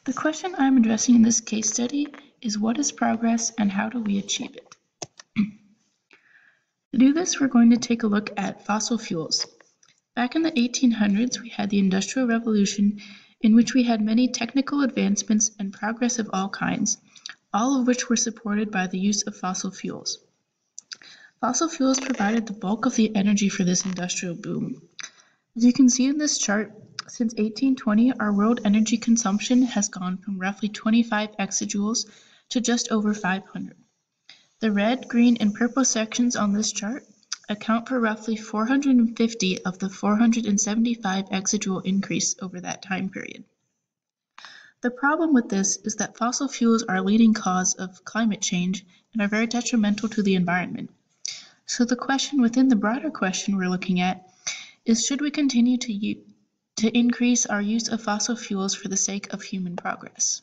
The question I'm addressing in this case study is what is progress and how do we achieve it? To do this, we're going to take a look at fossil fuels. Back in the 1800s, we had the Industrial Revolution, in which we had many technical advancements and progress of all kinds, all of which were supported by the use of fossil fuels. Fossil fuels provided the bulk of the energy for this industrial boom. As you can see in this chart, since 1820, our world energy consumption has gone from roughly 25 exajoules to just over 500. The red, green, and purple sections on this chart account for roughly 450 of the 475 exajoule increase over that time period. The problem with this is that fossil fuels are a leading cause of climate change and are very detrimental to the environment. So the question within the broader question we're looking at is, should we continue to increase our use of fossil fuels for the sake of human progress?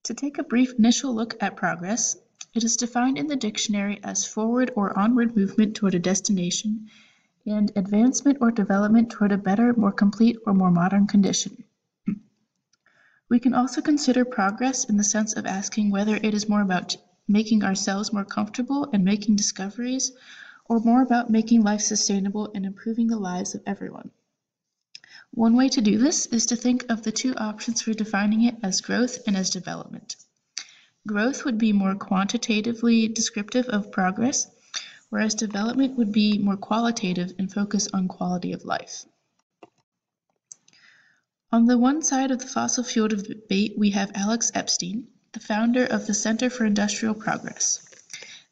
To take a brief initial look at progress, it is defined in the dictionary as forward or onward movement toward a destination and advancement or development toward a better, more complete, or more modern condition. We can also consider progress in the sense of asking whether it is more about making ourselves more comfortable and making discoveries, or more about making life sustainable and improving the lives of everyone. One way to do this is to think of the two options for defining it as growth and as development. Growth would be more quantitatively descriptive of progress, whereas development would be more qualitative and focus on quality of life. On the one side of the fossil fuel debate, we have Alex Epstein, the founder of the Center for Industrial Progress.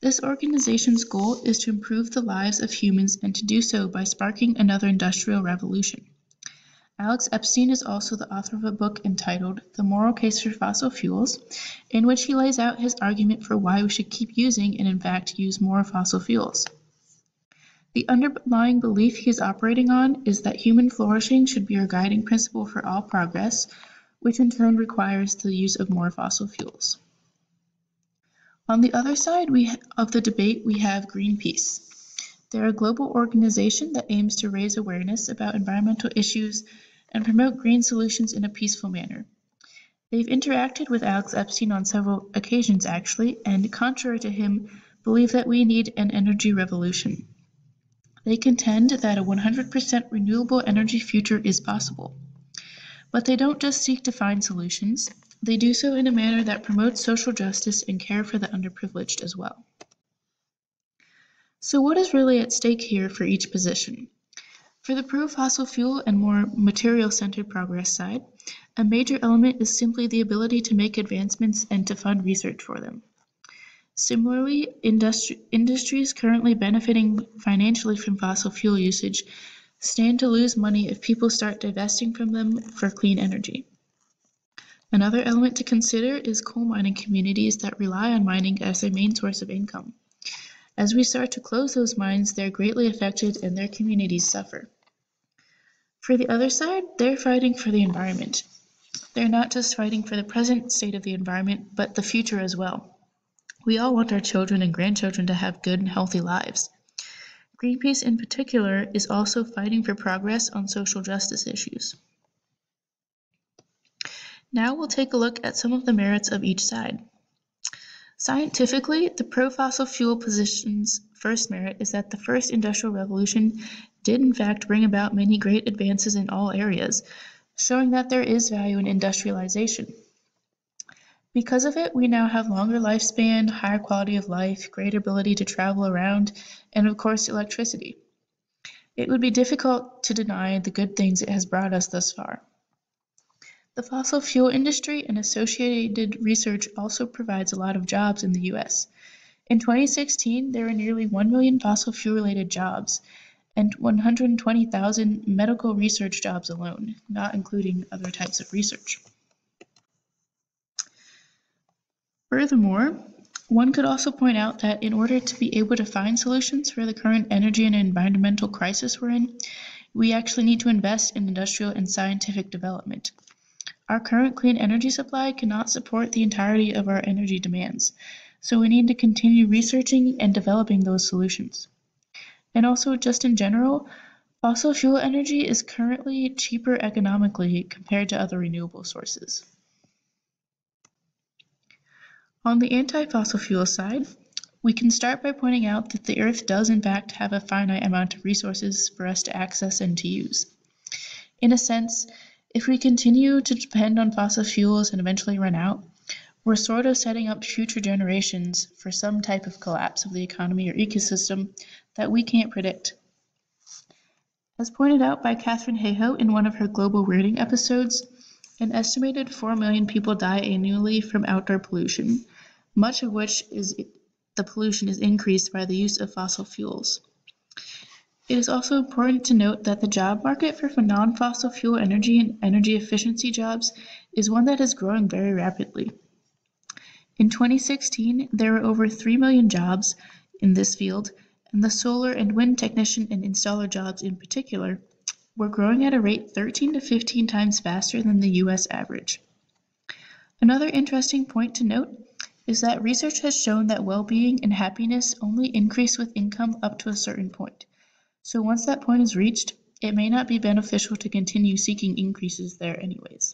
This organization's goal is to improve the lives of humans and to do so by sparking another industrial revolution. Alex Epstein is also the author of a book entitled The Moral Case for Fossil Fuels, in which he lays out his argument for why we should keep using and in fact use more fossil fuels. The underlying belief he is operating on is that human flourishing should be our guiding principle for all progress, which in turn requires the use of more fossil fuels. On the other side of the debate, we have Greenpeace. They're a global organization that aims to raise awareness about environmental issues and promote green solutions in a peaceful manner. They've interacted with Alex Epstein on several occasions actually, and contrary to him, believe that we need an energy revolution. They contend that a 100% renewable energy future is possible. But they don't just seek to find solutions, they do so in a manner that promotes social justice and care for the underprivileged as well. So what is really at stake here for each position? For the pro-fossil fuel and more material-centered progress side, a major element is simply the ability to make advancements and to fund research for them. Similarly, industries currently benefiting financially from fossil fuel usage stand to lose money if people start divesting from them for clean energy. Another element to consider is coal mining communities that rely on mining as their main source of income. As we start to close those mines, they're greatly affected and their communities suffer. For the other side, they're fighting for the environment. They're not just fighting for the present state of the environment, but the future as well. We all want our children and grandchildren to have good and healthy lives. Greenpeace in particular is also fighting for progress on social justice issues. Now we'll take a look at some of the merits of each side. Scientifically, the pro-fossil fuel position's first merit is that the first industrial revolution did in fact bring about many great advances in all areas, showing that there is value in industrialization. Because of it, we now have longer lifespan, higher quality of life, greater ability to travel around, and of course electricity. It would be difficult to deny the good things it has brought us thus far. The fossil fuel industry and associated research also provides a lot of jobs in the US. In 2016, there were nearly 1 million fossil fuel-related jobs and 120,000 medical research jobs alone, not including other types of research. Furthermore, one could also point out that in order to be able to find solutions for the current energy and environmental crisis we're in, we actually need to invest in industrial and scientific development. Our current clean energy supply cannot support the entirety of our energy demands, so we need to continue researching and developing those solutions. And also, just in general, Fossil fuel energy is currently cheaper economically compared to other renewable sources. On the anti-fossil fuel side, we can start by pointing out that the Earth does in fact have a finite amount of resources for us to access and to use. In a sense, if we continue to depend on fossil fuels and eventually run out, we're sort of setting up future generations for some type of collapse of the economy or ecosystem that we can't predict. As pointed out by Katharine Hayhoe in one of her global weirding episodes, an estimated 4 million people die annually from outdoor pollution, much of which is the pollution is increased by the use of fossil fuels. It is also important to note that the job market for non-fossil fuel energy and energy efficiency jobs is one that is growing very rapidly. In 2016, there were over 3 million jobs in this field, and the solar and wind technician and installer jobs in particular were growing at a rate 13 to 15 times faster than the US average. Another interesting point to note is that research has shown that well-being and happiness only increase with income up to a certain point. So once that point is reached, it may not be beneficial to continue seeking increases there anyways.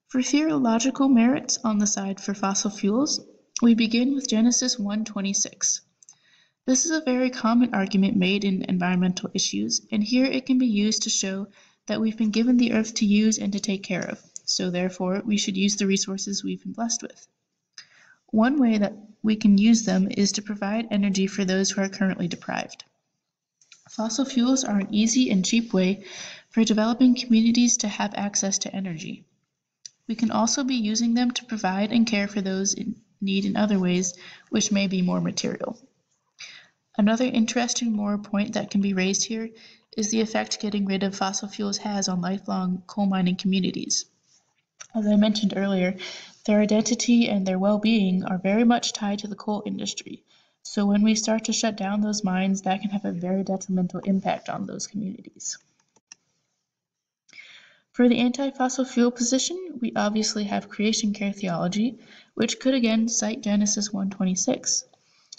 For theological merits on the side for fossil fuels, we begin with Genesis 1:26. This is a very common argument made in environmental issues, and here it can be used to show that we've been given the earth to use and to take care of, so therefore we should use the resources we've been blessed with. One way that we can use them is to provide energy for those who are currently deprived. Fossil fuels are an easy and cheap way for developing communities to have access to energy. We can also be using them to provide and care for those in need in other ways, which may be more material. Another interesting moral point that can be raised here is the effect getting rid of fossil fuels has on lifelong coal mining communities. As I mentioned earlier, their identity and their well-being are very much tied to the coal industry. So when we start to shut down those mines, that can have a very detrimental impact on those communities. For the anti-fossil fuel position, we obviously have creation care theology, which could again cite Genesis 1:26.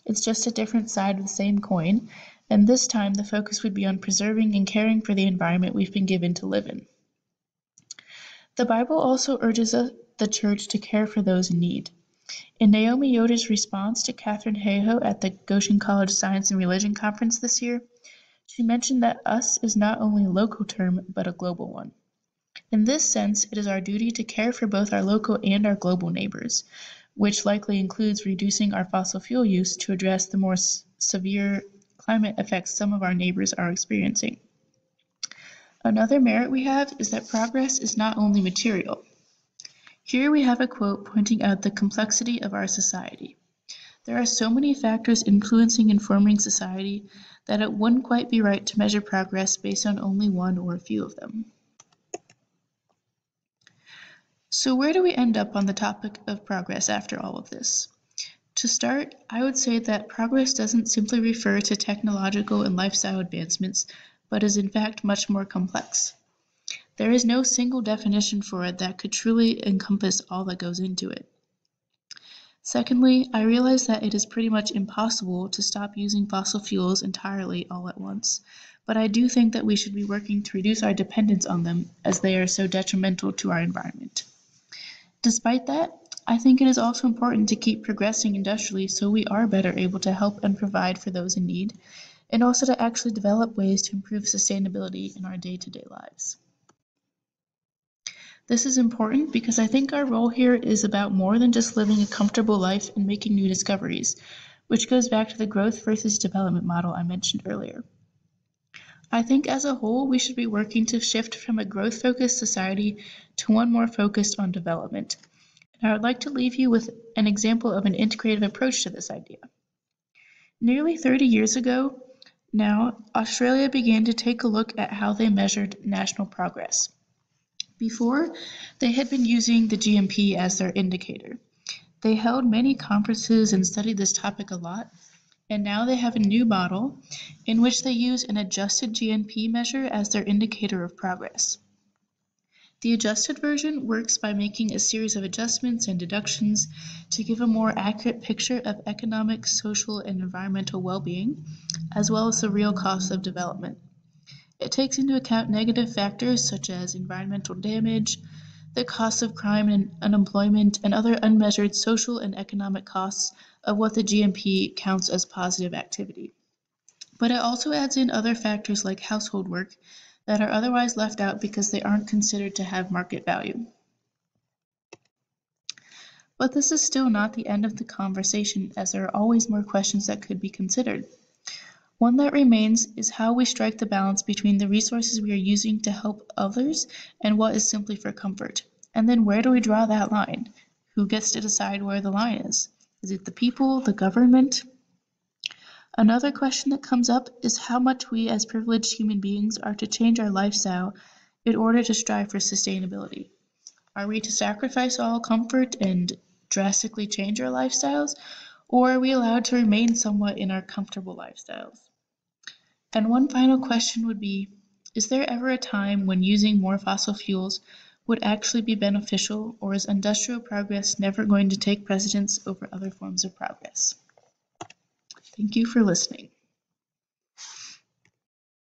It's just a different side of the same coin, and this time the focus would be on preserving and caring for the environment we've been given to live in. The Bible also urges the church to care for those in need. In Naomi Yoder's response to Katharine Hayhoe at the Goshen College Science and Religion Conference this year, she mentioned that us is not only a local term, but a global one. In this sense, it is our duty to care for both our local and our global neighbors, which likely includes reducing our fossil fuel use to address the more severe climate effects some of our neighbors are experiencing. Another merit we have is that progress is not only material. Here we have a quote pointing out the complexity of our society. There are so many factors influencing and forming society that it wouldn't quite be right to measure progress based on only one or a few of them. So where do we end up on the topic of progress after all of this? To start, I would say that progress doesn't simply refer to technological and lifestyle advancements, but is in fact much more complex. There is no single definition for it that could truly encompass all that goes into it. Secondly, I realize that it is pretty much impossible to stop using fossil fuels entirely all at once, but I do think that we should be working to reduce our dependence on them as they are so detrimental to our environment. Despite that, I think it is also important to keep progressing industrially so we are better able to help and provide for those in need, and also to actually develop ways to improve sustainability in our day-to-day lives. This is important because I think our role here is about more than just living a comfortable life and making new discoveries, which goes back to the growth versus development model I mentioned earlier. I think as a whole, we should be working to shift from a growth-focused society to one more focused on development. And I would like to leave you with an example of an integrative approach to this idea. Nearly 30 years ago now, Australia began to take a look at how they measured national progress. Before, they had been using the GNP as their indicator. They held many conferences and studied this topic a lot, and now they have a new model in which they use an adjusted GNP measure as their indicator of progress. The adjusted version works by making a series of adjustments and deductions to give a more accurate picture of economic, social, and environmental well-being, as well as the real costs of development. It takes into account negative factors such as environmental damage, the costs of crime and unemployment, and other unmeasured social and economic costs of what the GMP counts as positive activity. But it also adds in other factors like household work that are otherwise left out because they aren't considered to have market value. But this is still not the end of the conversation, as there are always more questions that could be considered. One that remains is how we strike the balance between the resources we are using to help others and what is simply for comfort. And then where do we draw that line? Who gets to decide where the line is? Is it the people, the government? Another question that comes up is how much we as privileged human beings are to change our lifestyle in order to strive for sustainability. Are we to sacrifice all comfort and drastically change our lifestyles, or are we allowed to remain somewhat in our comfortable lifestyles? And one final question would be, is there ever a time when using more fossil fuels would actually be beneficial, or is industrial progress never going to take precedence over other forms of progress? Thank you for listening.